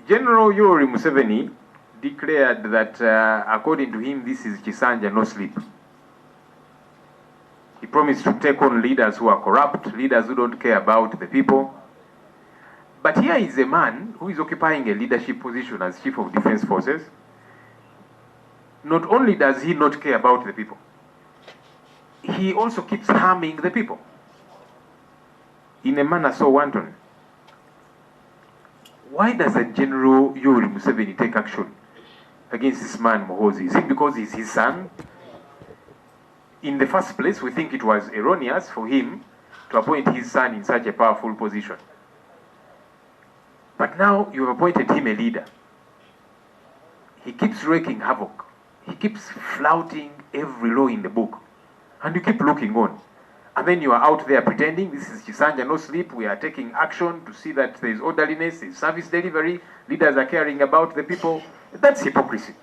General H.E Museveni declared that, according to him, this is Kisanja, no sleep. He promised to take on leaders who are corrupt, leaders who don't care about the people. But here is a man who is occupying a leadership position as Chief of Defense Forces. Not only does he not care about the people, he also keeps harming the people in a manner so wanton. Why does a General H.E Museveni take action against this man, Muhoozi? Is it because he's his son? In the first place, we think it was erroneous for him to appoint his son in such a powerful position. But now you have appointed him a leader. He keeps wreaking havoc. He keeps flouting every law in the book. And you keep looking on. And then you are out there pretending this is Kisanja, no sleep. We are taking action to see that there is orderliness, there is service delivery. Leaders are caring about the people. That's hypocrisy.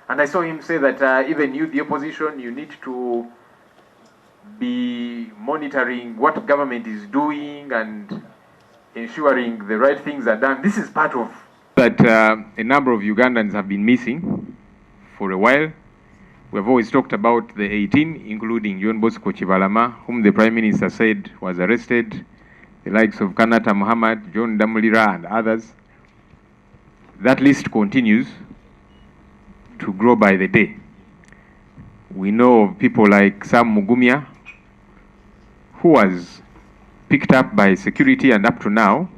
And I saw him say that even you, the opposition, you need to be monitoring what government is doing and ensuring the right things are done. This is part of that a number of Ugandans have been missing for a while. We have always talked about the 18, including John Bosco Chibalama, whom the Prime Minister said was arrested, the likes of Kanata Muhammad, John Damulira, and others. That list continues to grow by the day. We know of people like Sam Mugumya, who was picked up by security, and up to now,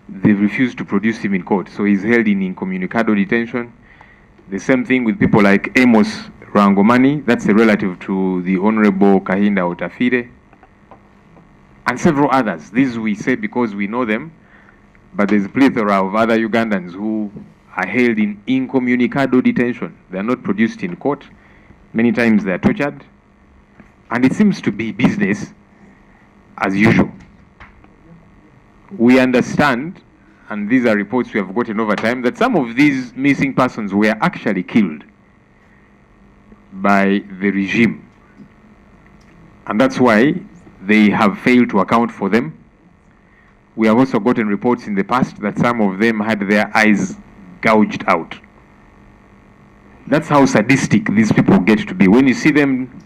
they refused to produce him in court. So he's held in incommunicado detention. The same thing with people like Amos Rangomani, that's a relative to the Honorable Kahinda Otafire, and several others. These we say because we know them, but there's a plethora of other Ugandans who are held in incommunicado detention. They are not produced in court. Many times they are tortured. And it seems to be business as usual. We understand, and these are reports we have gotten over time, that some of these missing persons were actually killed by the regime. And that's why they have failed to account for them. We have also gotten reports in the past that some of them had their eyes gouged out. That's how sadistic these people get to be. When you see them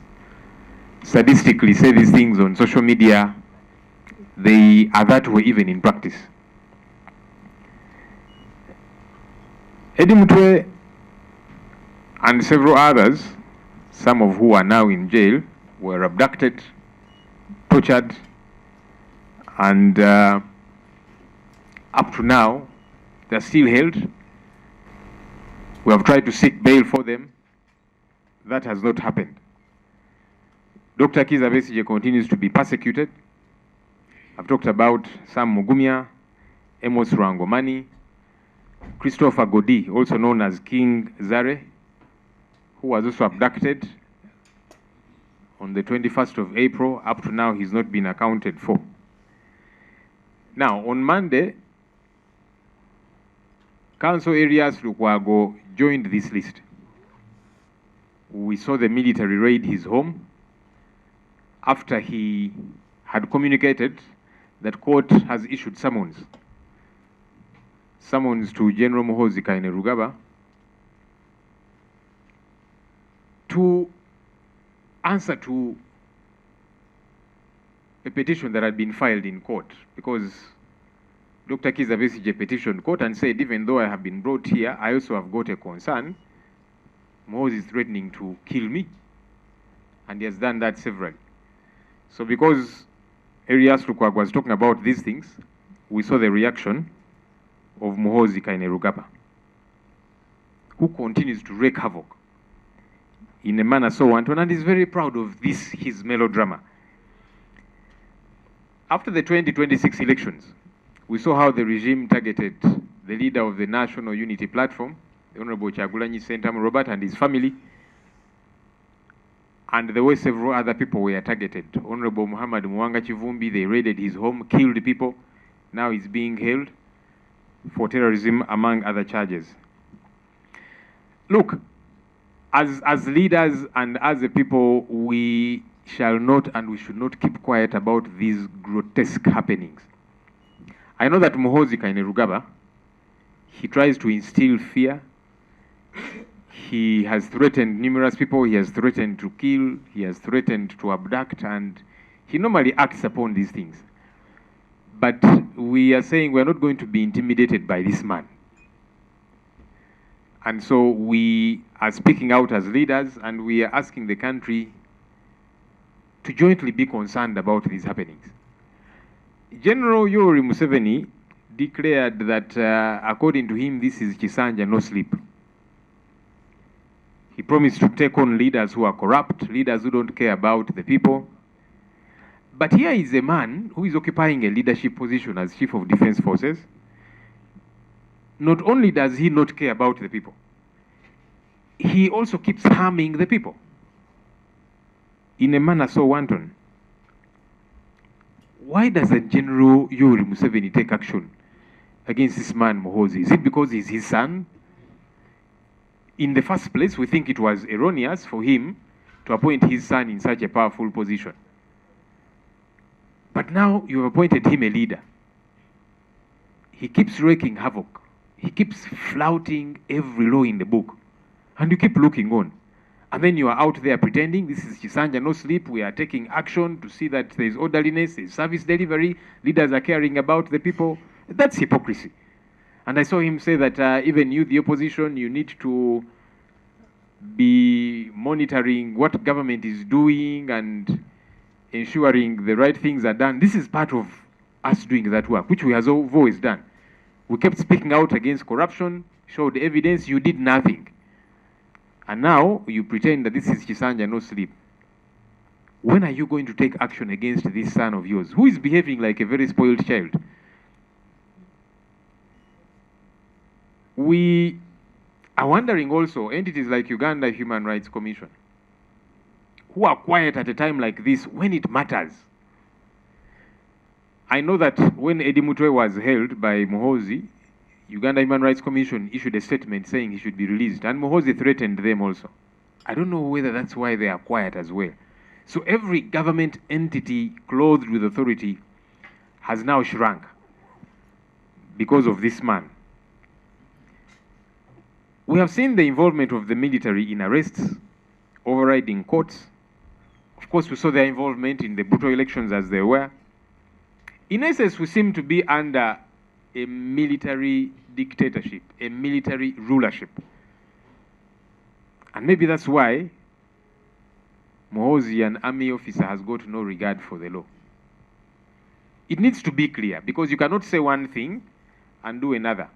sadistically say these things on social media, they are that way even in practice. H.E Museveni and several others, some of who are now in jail, were abducted, tortured, and up to now, they're still held. We have tried to seek bail for them. That has not happened. Dr. Kizza Besigye continues to be persecuted. I've talked about Sam Mugumya, Amos Rangomani, Christopher Godi, also known as King Zare, who was also abducted on the 21st of April. Up to now, he's not been accounted for. Now, on Monday, Council Areas Lukwago joined this list. We saw the military raid his home after he had communicated that court has issued summons to General Muhoozi Kainerugaba to answer to a petition that had been filed in court, because Dr. Kizza Besigye petitioned court and said, even though I have been brought here, I also have got a concern. Muhoozi is threatening to kill me, and he has done that severally. So because Arias Lukwago was talking about these things, we saw the reaction of Muhoozi Kainerugaba, who continues to wreak havoc in a manner so wanton, and is very proud of this, his melodrama. After the 2026 elections, we saw how the regime targeted the leader of the National Unity Platform, the Honorable Kyagulanyi Ssentamu Robert, and his family, and the way several other people were targeted. Honorable Muhammad Mwanga Chivumbi, they raided his home, killed people. Now he's being held for terrorism, among other charges. Look, as leaders and as a people, we shall not and we should not keep quiet about these grotesque happenings. I know that Muhoozi Kainerugaba He tries to instill fear. He has threatened numerous people. He has threatened to kill. He has threatened to abduct, and he normally acts upon these things. But we are saying we are not going to be intimidated by this man. And so we are speaking out as leaders, and we are asking the country to jointly be concerned about these happenings. General H.E Museveni declared that, according to him, this is Kisanja, no sleep. He promised to take on leaders who are corrupt, leaders who don't care about the people. But here is a man who is occupying a leadership position as Chief of Defense Forces. Not only does he not care about the people, he also keeps harming the people in a manner so wanton. Why doesn't General H.E Museveni take action against this man, Muhoozi? Is it because he's his son? In the first place, we think it was erroneous for him to appoint his son in such a powerful position. But now you've appointed him a leader. He keeps wreaking havoc. He keeps flouting every law in the book. And you keep looking on. And then you are out there pretending this is Kisanja, no sleep. We are taking action to see that there is orderliness, there is service delivery. Leaders are caring about the people. That's hypocrisy. And I saw him say that even you, the opposition, you need to be monitoring what government is doing and ensuring the right things are done. This is part of us doing that work, which we have always done. We kept speaking out against corruption, showed evidence, you did nothing. And now you pretend that this is Kisanja, no sleep. When are you going to take action against this son of yours, who is behaving like a very spoiled child? We are wondering also, entities like Uganda Human Rights Commission, who are quiet at a time like this when it matters. I know that when H.E Museveni was held by Muhoozi, Uganda Human Rights Commission issued a statement saying he should be released, and Muhoozi threatened them also. I don't know whether that's why they are quiet as well. So every government entity clothed with authority has now shrunk because of this man. We have seen the involvement of the military in arrests, overriding courts. Of course, we saw their involvement in the brutal elections as they were. In essence, we seem to be under a military dictatorship, a military rulership. And maybe that's why Muhoozi, an army officer, has got no regard for the law. It needs to be clear, because you cannot say one thing and do another.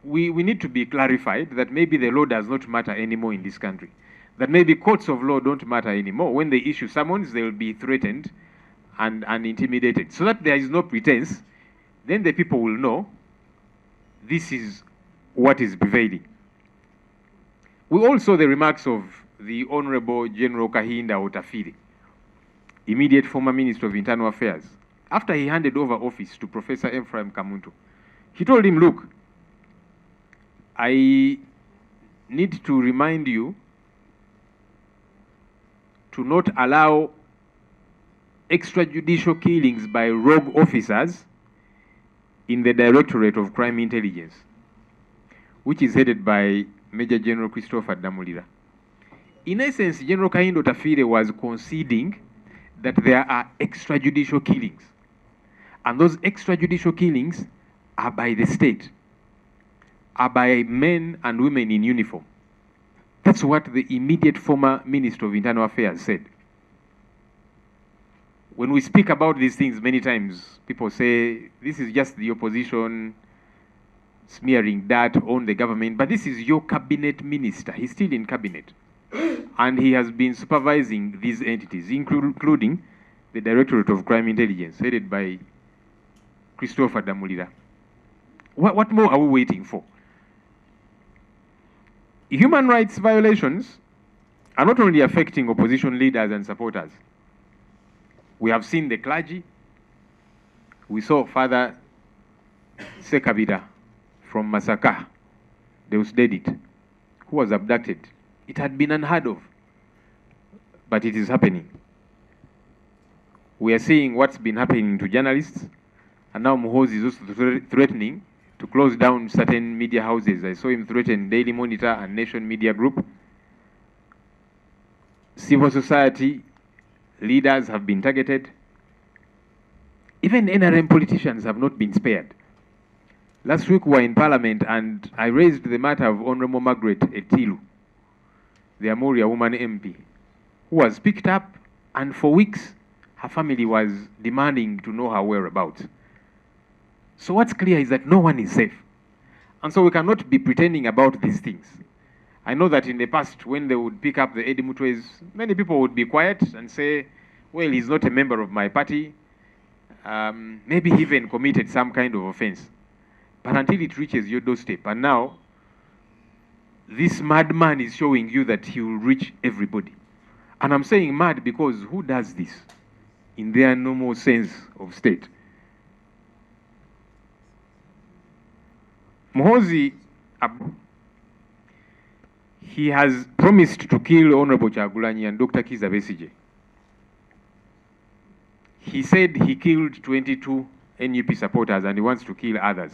We need to be clarified that maybe the law does not matter anymore in this country. That maybe courts of law don't matter anymore. When they issue summons, they will be threatened and intimidated. So that there is no pretense, then the people will know this is what is prevailing. We all saw the remarks of the Honorable General Kahinda Otafire, immediate former Minister of Internal Affairs, after he handed over office to Professor Ephraim Kamuntu. He told him, look, I need to remind you to not allow extrajudicial killings by rogue officers in the Directorate of Crime Intelligence, which is headed by Major General Christopher Damulira. In essence, General Kahinda Otafire was conceding that there are extrajudicial killings. And those extrajudicial killings are by the state, are by men and women in uniform. That's what the immediate former Minister of Internal Affairs said. When we speak about these things, many times people say, this is just the opposition smearing dirt on the government, but this is your cabinet minister. He's still in cabinet. And he has been supervising these entities, including the Directorate of Crime Intelligence, headed by Christopher Damulira. What more are we waiting for? Human rights violations are not only affecting opposition leaders and supporters. We have seen the clergy. We saw Father Sekabira from Masaka, Deusdedit, who was abducted. It had been unheard of, but it is happening. We are seeing what's been happening to journalists, and now Muhoozi is also threatening to to close down certain media houses. I saw him threaten Daily Monitor and Nation Media Group. Civil society leaders have been targeted. Even NRM politicians have not been spared. Last week we were in Parliament and I raised the matter of Honorable Margaret Etilu, the Amuria woman MP, who was picked up, and for weeks her family was demanding to know her whereabouts. So what's clear is that no one is safe. And so we cannot be pretending about these things. I know that in the past, when they would pick up the H.E Museveni, many people would be quiet and say, well, he's not a member of my party. Maybe he even committed some kind of offense. But until it reaches your doorstep, and now this madman is showing you that he will reach everybody. And I'm saying mad because who does this in their normal sense of state? Muhoozi, he has promised to kill Honorable Kyagulanyi and Dr. Kizza Besigye. He said he killed 22 NUP supporters and he wants to kill others.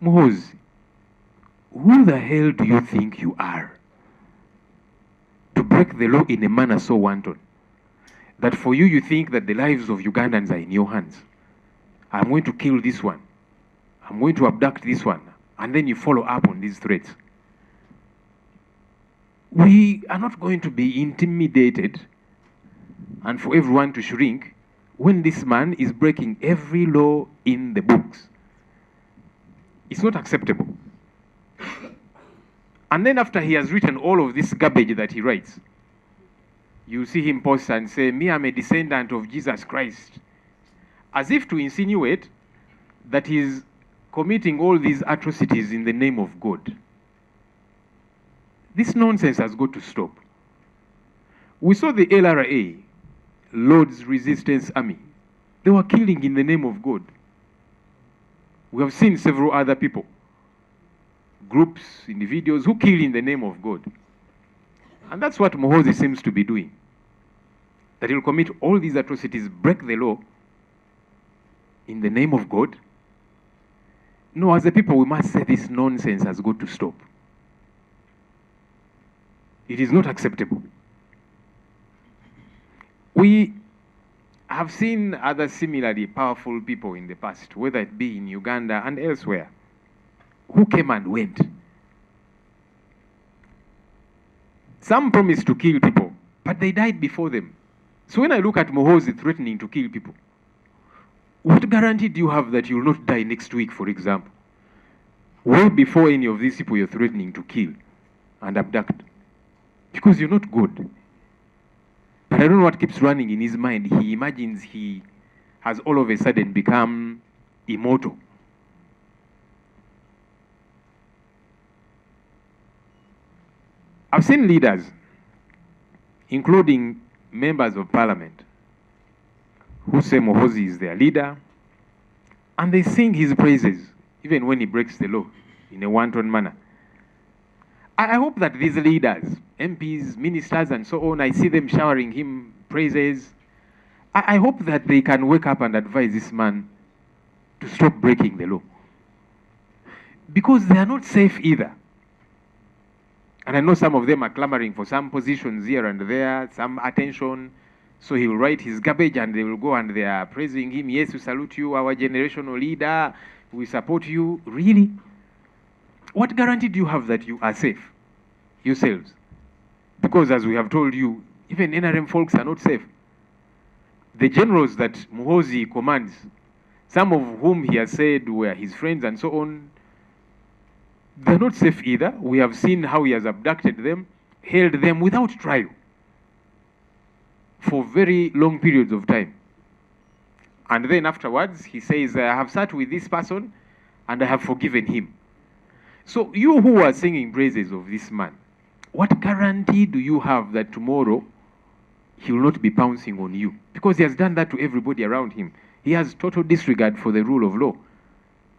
Muhoozi, who the hell do you think you are to break the law in a manner so wanton that for you, you think that the lives of Ugandans are in your hands? I'm going to kill this one. I'm going to abduct this one. And then you follow up on these threats. We are not going to be intimidated and for everyone to shrink when this man is breaking every law in the books. It's not acceptable. And then after he has written all of this garbage that he writes, you see him post and say, me, I'm a descendant of Jesus Christ. As if to insinuate that he's committing all these atrocities in the name of God. This nonsense has got to stop. We saw the LRA, Lord's Resistance Army. They were killing in the name of God. We have seen several other people, groups, individuals who kill in the name of God. And that's what Muhoozi seems to be doing. That he'll commit all these atrocities, break the law in the name of God. No, as a people, we must say this nonsense has got to stop. It is not acceptable. We have seen other similarly powerful people in the past, whether it be in Uganda and elsewhere, who came and went. Some promised to kill people, but they died before them. So when I look at Muhoozi threatening to kill people, what guarantee do you have that you will not die next week, for example? Way before any of these people you're threatening to kill and abduct. Because you're not good. But I don't know what keeps running in his mind. He imagines he has all of a sudden become immortal. I've seen leaders, including members of parliament, who say Muhoozi is their leader, and they sing his praises, even when he breaks the law in a wanton manner. I hope that these leaders, MPs, ministers, and so on, I see them showering him praises. I hope that they can wake up and advise this man to stop breaking the law. Because they are not safe either. And I know some of them are clamoring for some positions here and there, some attention. So he will write his garbage and they will go and they are praising him. Yes, we salute you, our generational leader. We support you. Really? What guarantee do you have that you are safe yourselves? Because as we have told you, even NRM folks are not safe. The generals that Muhoozi commands, some of whom he has said were his friends and so on, they're not safe either. We have seen how he has abducted them, held them without trial for very long periods of time. And then afterwards, he says, I have sat with this person and I have forgiven him. So you who are singing praises of this man, what guarantee do you have that tomorrow he will not be pouncing on you? Because he has done that to everybody around him. He has total disregard for the rule of law.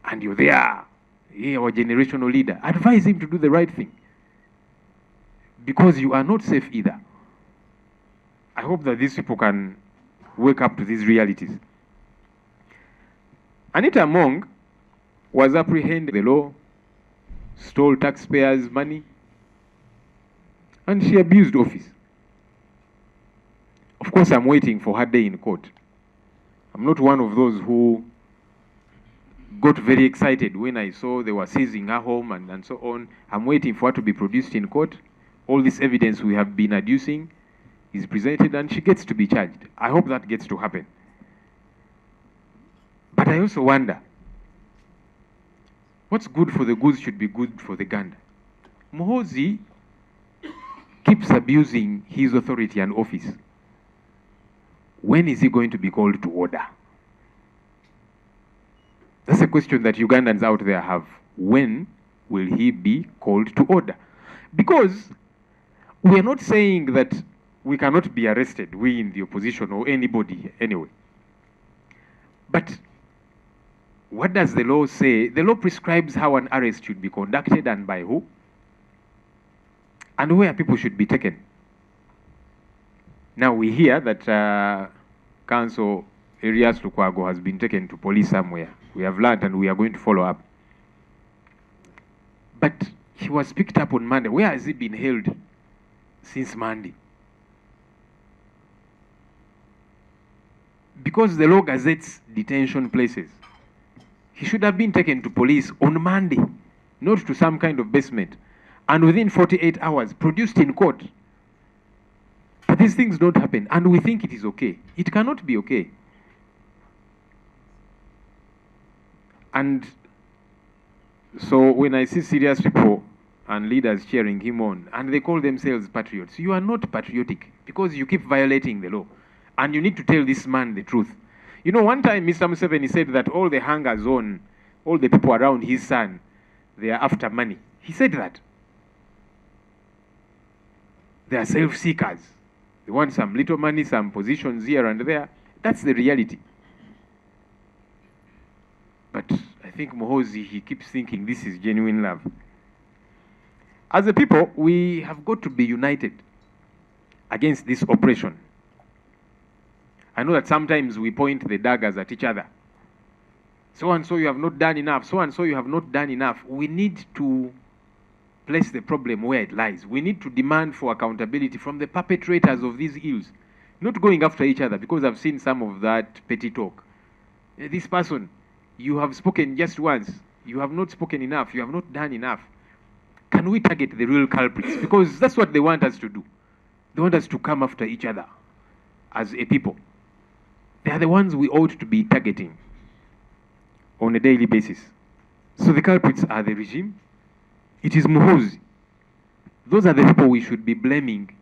And you're there, our generational leader. Advise him to do the right thing. Because you are not safe either. I hope that these people can wake up to these realities. Anita Among was apprehended the law, stole taxpayers' money, and she abused office. Of course, I'm waiting for her day in court. I'm not one of those who got very excited when I saw they were seizing her home and so on. I'm waiting for her to be produced in court. All this evidence we have been adducing is presented and she gets to be charged. I hope that gets to happen. But I also wonder, what's good for the goose should be good for the gander. Muhoozi keeps abusing his authority and office. When is he going to be called to order? That's a question that Ugandans out there have. When will he be called to order? Because we are not saying that we cannot be arrested, we in the opposition or anybody anyway. But what does the law say? The law prescribes how an arrest should be conducted and by who, and where people should be taken. Now we hear that Council Erias Lukwago has been taken to police somewhere. We have learned and we are going to follow up. But he was picked up on Monday. Where has he been held since Monday? Because the law gazettes detention places. He should have been taken to police on Monday, not to some kind of basement, and within 48 hours produced in court. But these things don't happen, and we think it is okay. It cannot be okay. And so when I see serious people and leaders cheering him on, and they call themselves patriots, you are not patriotic because you keep violating the law. And you need to tell this man the truth. You know, one time Mr. Museveni said that all the hangers on, all the people around his son, they are after money. He said that. They are self-seekers. They want some little money, some positions here and there. That's the reality. But I think Muhoozi, he keeps thinking this is genuine love. As a people, we have got to be united against this oppression. I know that sometimes we point the daggers at each other. So and so you have not done enough. So and so you have not done enough. We need to place the problem where it lies. We need to demand for accountability from the perpetrators of these ills. Not going after each other, because I've seen some of that petty talk. This person, you have spoken just once. You have not spoken enough. You have not done enough. Can we target the real culprits? Because that's what they want us to do. They want us to come after each other as a people. They are the ones we ought to be targeting on a daily basis. So the culprits are the regime. It is Muhoozi. Those are the people we should be blaming,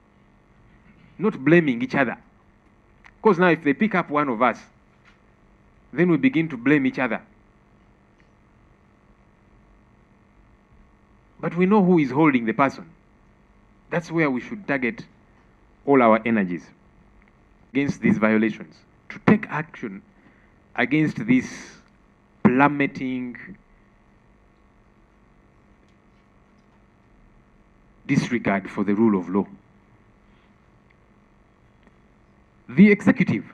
not blaming each other. Because now if they pick up one of us, then we begin to blame each other. But we know who is holding the person. That's where we should target all our energies against these violations, to take action against this plummeting disregard for the rule of law. The executive,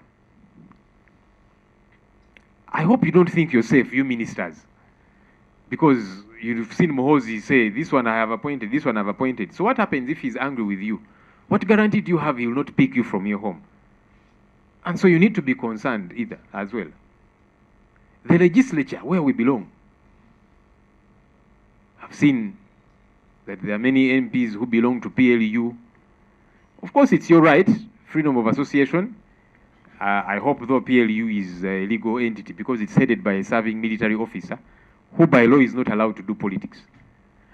I hope you don't think you're safe, you ministers, because you've seen Muhoozi say, this one I have appointed, this one I've appointed. So what happens if he's angry with you? What guarantee do you have he will not pick you from your home? And so you need to be concerned either as well. The legislature, where we belong. I've seen that there are many MPs who belong to PLU. Of course, it's your right, freedom of association. I hope though PLU is a legal entity because it's headed by a serving military officer who by law is not allowed to do politics.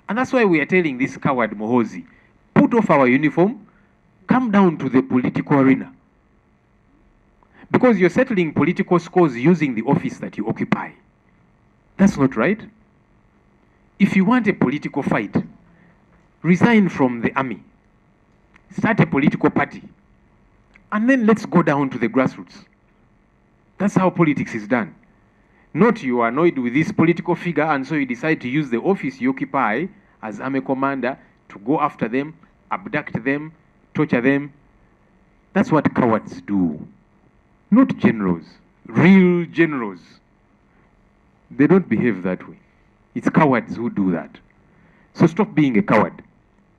And that's why we are telling this coward Muhoozi, put off our uniform, come down to the political arena. Because you're settling political scores using the office that you occupy. That's not right. If you want a political fight, resign from the army, start a political party, and then let's go down to the grassroots. That's how politics is done. Not you are annoyed with this political figure and so you decide to use the office you occupy as army commander to go after them, abduct them, torture them. That's what cowards do. Not generals. Real generals. They don't behave that way. It's cowards who do that. So stop being a coward.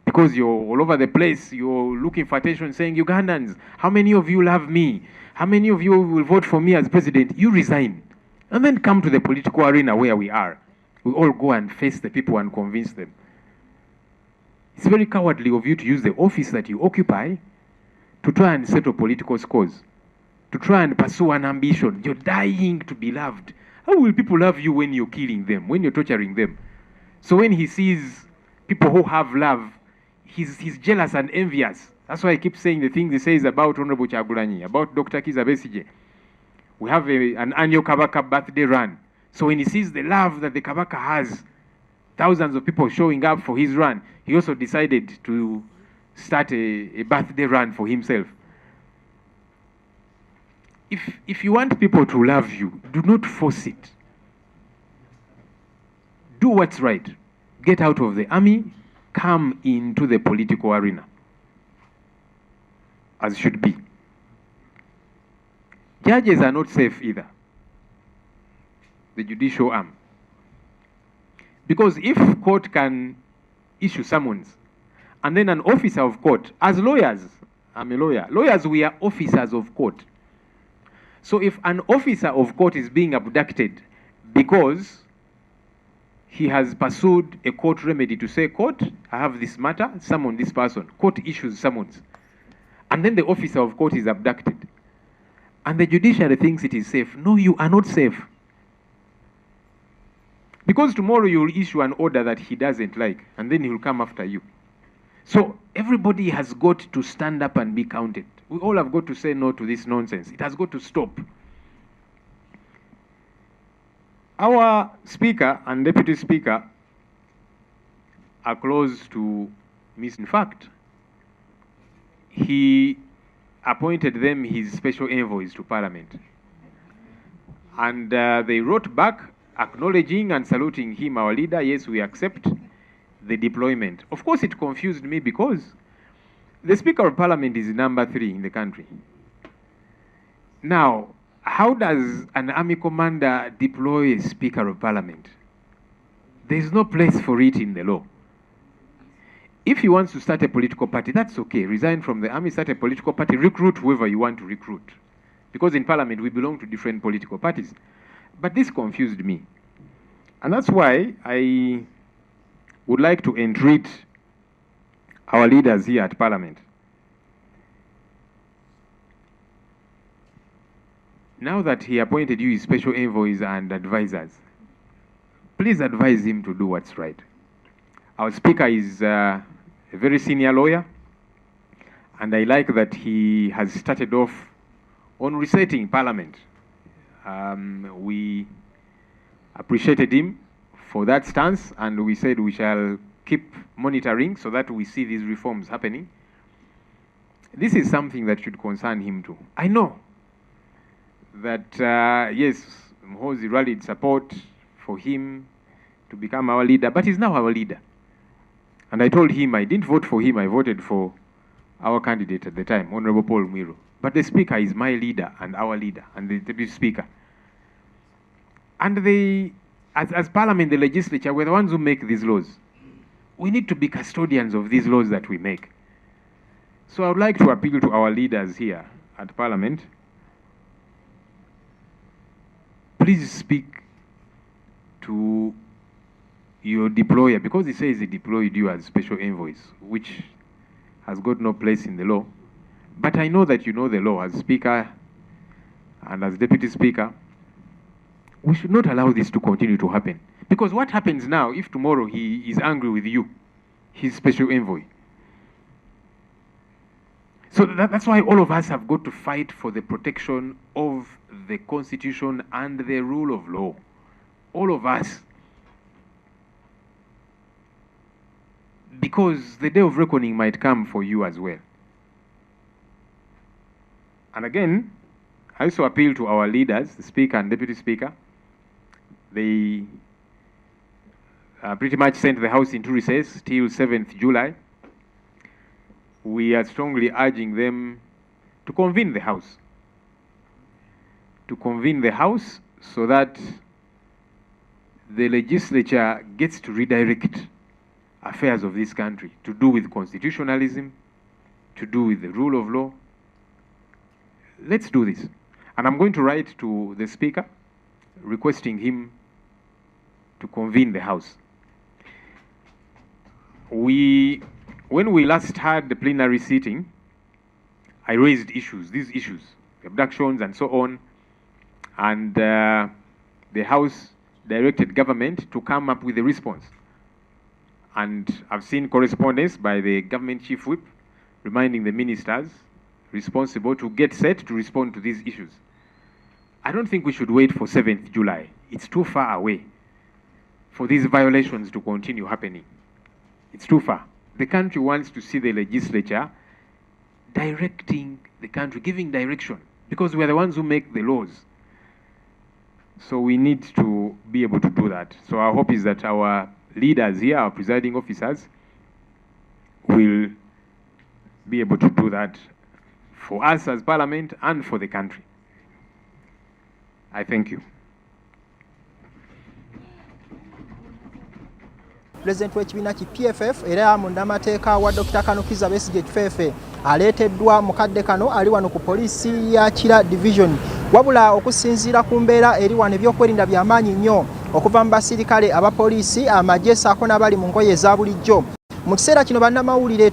Because you're all over the place, you're looking for attention, saying, Ugandans, how many of you love me? How many of you will vote for me as president? You resign. And then come to the political arena where we are. We all go and face the people and convince them. It's very cowardly of you to use the office that you occupy to try and settle political scores, to try and pursue an ambition. You're dying to be loved. How will people love you when you're killing them, when you're torturing them? So when he sees people who have love, he's jealous and envious. That's why I keep saying the things he says about Honorable Kyagulanyi, about Dr. Kizza Besigye. We have an annual Kabaka birthday run. So when he sees the love that the Kabaka has, thousands of people showing up for his run, he also decided to start a birthday run for himself. If you want people to love you, do not force it. Do what's right. Get out of the army, come into the political arena, as should be. Judges are not safe either, the judicial arm. Because if court can issue summons, and then an officer of court, as lawyers, I'm a lawyer, lawyers, we are officers of court. So if an officer of court is being abducted because he has pursued a court remedy to say, court, I have this matter, summon this person. Court issues summons. And then the officer of court is abducted. And the judiciary thinks it is safe. No, you are not safe. Because tomorrow you will issue an order that he doesn't like, and then he will come after you. So everybody has got to stand up and be counted. We all have got to say no to this nonsense. It has got to stop. Our speaker and deputy speaker are close to Miss. In fact, he appointed them his special envoys to Parliament. And they wrote back acknowledging and saluting him, our leader. Yes, we accept the deployment. Of course, it confused me because the Speaker of Parliament is number 3 in the country. Now, how does an army commander deploy a Speaker of Parliament? There is no place for it in the law. If he wants to start a political party, that's okay. Resign from the army, start a political party, recruit whoever you want to recruit. Because in Parliament, we belong to different political parties. But this confused me. And that's why I would like to entreat our leaders here at Parliament. Now that he appointed you his special envoys and advisors, please advise him to do what's right. Our speaker is a very senior lawyer, and I like that he has started off on resetting Parliament. We appreciated him for that stance, and we said we shall keep monitoring so that we see these reforms happening. This is something that should concern him too. I know that, yes, Mhozi rallied support for him to become our leader, but he's now our leader. And I told him I didn't vote for him, I voted for our candidate at the time, Honorable Paul Mwiro. But the speaker is my leader and our leader and the deputy speaker. And they, as Parliament, the legislature, we're the ones who make these laws. We need to be custodians of these laws that we make. So I would like to appeal to our leaders here at Parliament. Please speak to your deployer, because he says he deployed you as special envoys, which has got no place in the law. But I know that you know the law as speaker and as deputy speaker. We should not allow this to continue to happen. Because what happens now if tomorrow he is angry with you, his special envoy? So that's why all of us have got to fight for the protection of the Constitution and the rule of law. All of us. Because the day of reckoning might come for you as well. And again, I also appeal to our leaders, the Speaker and Deputy Speaker. They pretty much sent the House into recess till 7th July. We are strongly urging them to convene the House. To convene the House so that the legislature gets to redirect affairs of this country to do with constitutionalism, to do with the rule of law. Let's do this. And I'm going to write to the Speaker requesting him to convene the House. When we last had the plenary sitting, I raised these issues, abductions and so on, and the House directed government to come up with a response. And I've seen correspondence by the government chief whip reminding the ministers responsible to get set to respond to these issues. I don't think we should wait for 7th July. It's too far away for these violations to continue happening. It's too far. The country wants to see the legislature directing the country, giving direction, because we are the ones who make the laws. So we need to be able to do that. So our hope is that our leaders here, our presiding officers, will be able to do that for us as Parliament and for the country. I thank you. President w'ekibiina ki PFF era munnamateeka wa Dr. Kano Kizza Besigye Kifeefe aleeteddwa mukadde kano ali wano ku poliisi ya Kira Division. Wabula okusinziira ku mbeera eri wano ebyokwerinda by'amaanyi nnyo okuva mu basirikale abapoliisi amagye ssaako n'abali mu ngoye eza bulijjo. Mu kiseera kino bannamawulire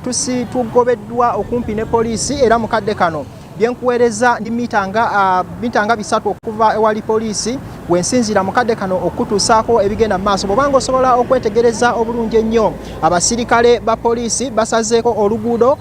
tugobeddwa okumpi ne poliisi era mukadde kano byenkuweereza ndi mitanga 3 okuva ewali poliisi wensinzira mukadde kano okutuusaako ebigenda mu maaso. Bw'obanga osobola okwetegereza obulungi ennyo abasirikale ba poliisi basazeeko oluguudo